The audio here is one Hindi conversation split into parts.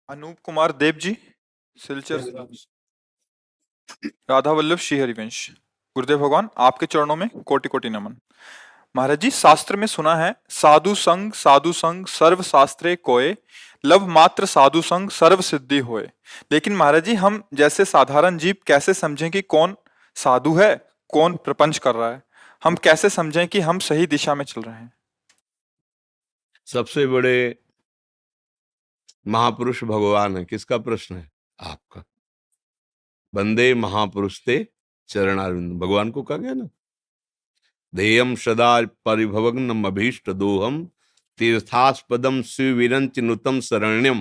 अनूप कुमार देव जी, सिलचर। राधा वल्लभ श्री हरिवंश। गुरुदेव भगवान, आपके चरणों में कोटि कोटि नमन। महाराज जी, शास्त्र में सुना है, साधु संग सर्व शास्त्रे कोय, लव मात्र साधु संग सर्व सिद्धि होए। लेकिन महाराज जी, हम जैसे साधारण जीव कैसे समझें कि कौन साधु है, कौन प्रपंच कर रहा है? हम कैसे समझें कि हम सही दिशा में चल रहे हैं? सबसे बड़े महापुरुष भगवान है। किसका प्रश्न है? आपका। वंदे महापुरुष ते चरणारविंद, भगवान को कहा गया ना। ध्येयम सदा परिभवग्नम अभीष्ट दोहम, तीर्थास्पदम शिविरंच नुतम शरण्यम,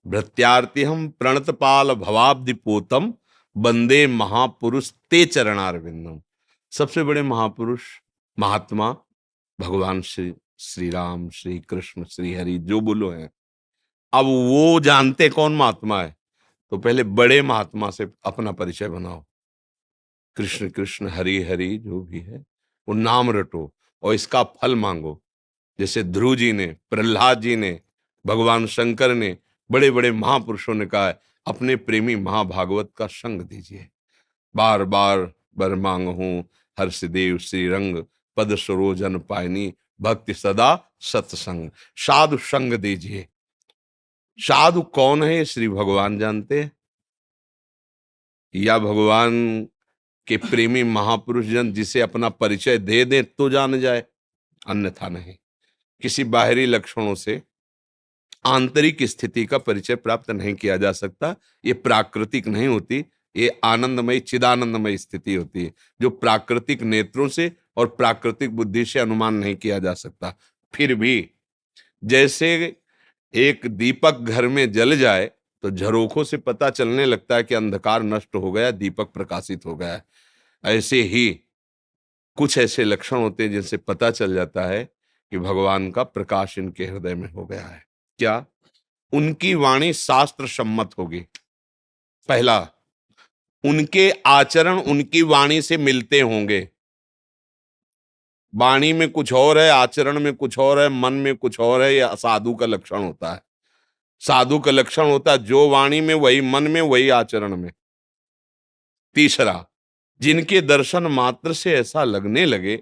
भृत्यार्तिहम प्रणतपाल भवाब्दिपोतम, वंदे महापुरुष ते चरणारविंदम। सबसे बड़े महापुरुष महात्मा भगवान श्री राम, श्री कृष्ण, श्री हरि, जो बोलो हैं। अब वो जानते कौन महात्मा है, तो पहले बड़े महात्मा से अपना परिचय बनाओ। कृष्ण कृष्ण, हरि हरि, जो भी है वो नाम रटो और इसका फल मांगो। जैसे ध्रुव जी ने, प्रहलाद जी ने, भगवान शंकर ने, बड़े बड़े महापुरुषों ने कहा है, अपने प्रेमी महाभागवत का संग दीजिए। बार बार बर मांग हूं हर्षदेव श्री रंग, पद सरोजन पायनी, भक्ति सदा सत्संग। साधु संग दीजिए। साधु कौन है, श्री भगवान जानते हैं, या भगवान के प्रेमी महापुरुष जन जिसे अपना परिचय दे दे तो जान जाए, अन्यथा नहीं। किसी बाहरी लक्षणों से आंतरिक स्थिति का परिचय प्राप्त नहीं किया जा सकता। ये प्राकृतिक नहीं होती, ये आनंदमय चिदानंदमय स्थिति होती है, जो प्राकृतिक नेत्रों से और प्राकृतिक बुद्धि से अनुमान नहीं किया जा सकता। फिर भी जैसे एक दीपक घर में जल जाए तो झरोखों से पता चलने लगता है कि अंधकार नष्ट हो गया, दीपक प्रकाशित हो गया है। ऐसे ही कुछ ऐसे लक्षण होते हैं जिनसे पता चल जाता है कि भगवान का प्रकाश इनके हृदय में हो गया है। क्या? उनकी वाणी शास्त्र सम्मत होगी। पहला, उनके आचरण उनकी वाणी से मिलते होंगे। वाणी में कुछ और है, आचरण में कुछ और है, मन में कुछ और है, यह साधु का लक्षण होता है। साधु का लक्षण होता है जो वाणी में वही मन में वही आचरण में। तीसरा, जिनके दर्शन मात्र से ऐसा लगने लगे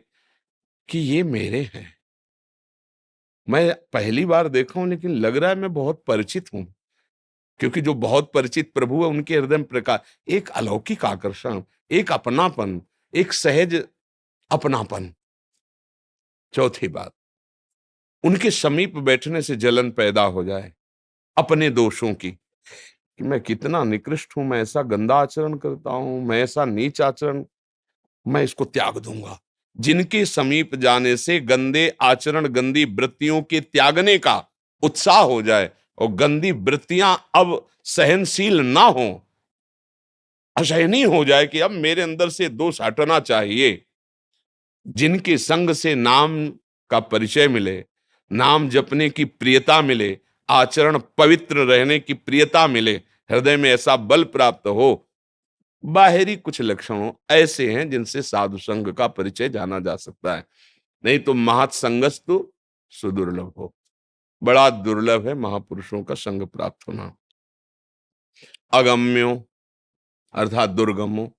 कि ये मेरे हैं। मैं पहली बार देखा हूं लेकिन लग रहा है मैं बहुत परिचित हूं, क्योंकि जो बहुत परिचित प्रभु है उनके हृदय में प्रकाश, एक अलौकिक आकर्षण, एक अपनापन, एक सहज अपनापन। चौथी बात, उनके समीप बैठने से जलन पैदा हो जाए अपने दोषों की, कि मैं कितना निकृष्ट हूं, मैं ऐसा गंदा आचरण करता हूं, मैं ऐसा नीच आचरण, मैं इसको त्याग दूंगा। जिनके समीप जाने से गंदे आचरण, गंदी वृत्तियों के त्यागने का उत्साह हो जाए और गंदी वृत्तियां अब सहनशील ना हो, असहनीय हो जाए कि अब मेरे अंदर से दोष हटना चाहिए। जिनके संग से नाम का परिचय मिले, नाम जपने की प्रियता मिले, आचरण पवित्र रहने की प्रियता मिले, हृदय में ऐसा बल प्राप्त हो। बाहरी कुछ लक्षणों ऐसे हैं जिनसे साधु संघ का परिचय जाना जा सकता है, नहीं तो महत् संगस्तु सुदुर्लभ हो। बड़ा दुर्लभ है महापुरुषों का संग प्राप्त होना। अगम्यो अर्थात दुर्गमो,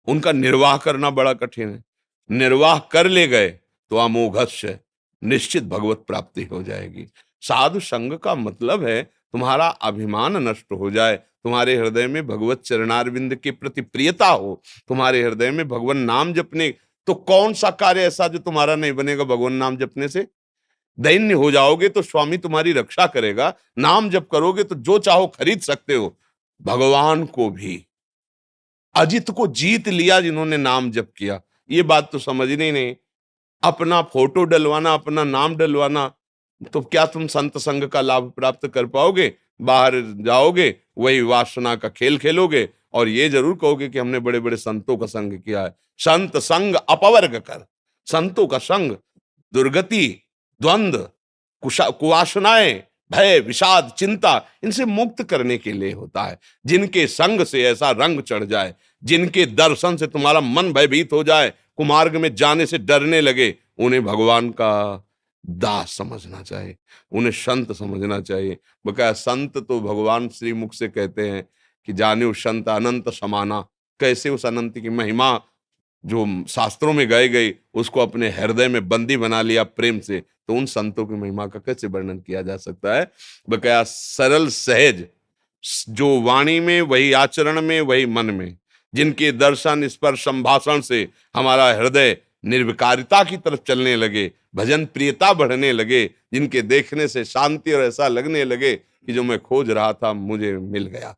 उनका निर्वाह करना बड़ा कठिन है। निर्वाह कर ले गए तो अमोघस्य, निश्चित भगवत प्राप्ति हो जाएगी। साधु संग का मतलब है तुम्हारा अभिमान नष्ट हो जाए, तुम्हारे हृदय में भगवत चरणारविंद के प्रति प्रियता हो, तुम्हारे हृदय में भगवान नाम जपने। तो कौन सा कार्य ऐसा जो तुम्हारा नहीं बनेगा भगवान नाम जपने से? दैन्य हो जाओगे तो स्वामी तुम्हारी रक्षा करेगा, नाम जप करोगे तो जो चाहो खरीद सकते हो। भगवान को भी, अजित को जीत लिया जिन्होंने नाम जप किया। ये बात तो समझनी नहीं। अपना फोटो डलवाना, अपना नाम डलवाना, तो क्या तुम संत संग का लाभ प्राप्त कर पाओगे? बाहर जाओगे वही वासना का खेल खेलोगे और ये जरूर कहोगे कि हमने बड़े बड़े संतों का संग किया है। संत संग अपवर्ग कर, संतों का संग दुर्गति, द्वंद्व, कुवासनाएं, भय, विषाद, चिंता, इनसे मुक्त करने के लिए होता है। जिनके संग से ऐसा रंग चढ़ जाए, जिनके दर्शन से तुम्हारा मन भयभीत हो जाए, कुमार्ग में जाने से डरने लगे, उन्हें भगवान का दास समझना चाहिए, उन्हें संत समझना चाहिए। बकाया संत तो भगवान श्री मुख से कहते हैं कि जाने संत अनंत समाना। कैसे उस अनंत की महिमा जो शास्त्रों में गाई गई उसको अपने हृदय में बंदी बना लिया प्रेम से, तो उन संतों की महिमा का कैसे वर्णन किया जा सकता है। बकाया सरल सहज, जो वाणी में वही आचरण में वही मन में, जिनके दर्शन स्पर्श संभाषण से हमारा हृदय निर्विकारिता की तरफ चलने लगे, भजन प्रियता बढ़ने लगे, जिनके देखने से शांति और ऐसा लगने लगे कि जो मैं खोज रहा था मुझे मिल गया,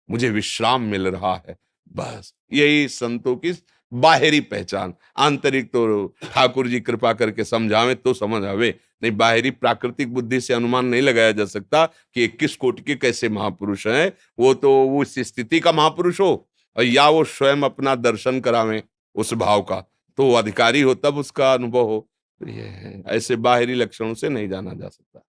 मुझे विश्राम मिल रहा है। बस यही संतों की बाहरी पहचान। आंतरिक तो ठाकुर जी कृपा करके समझावे तो समझ आवे, नहीं बाहरी प्राकृतिक बुद्धि से अनुमान नहीं लगाया जा सकता कि 21 कोटि के कैसे महापुरुष हैं। वो तो उस स्थिति का महापुरुष हो और या वो स्वयं अपना दर्शन करावे उस भाव का, तो वो अधिकारी हो तब उसका अनुभव हो। तो ये है, ऐसे बाहरी लक्षणों से नहीं जाना जा सकता।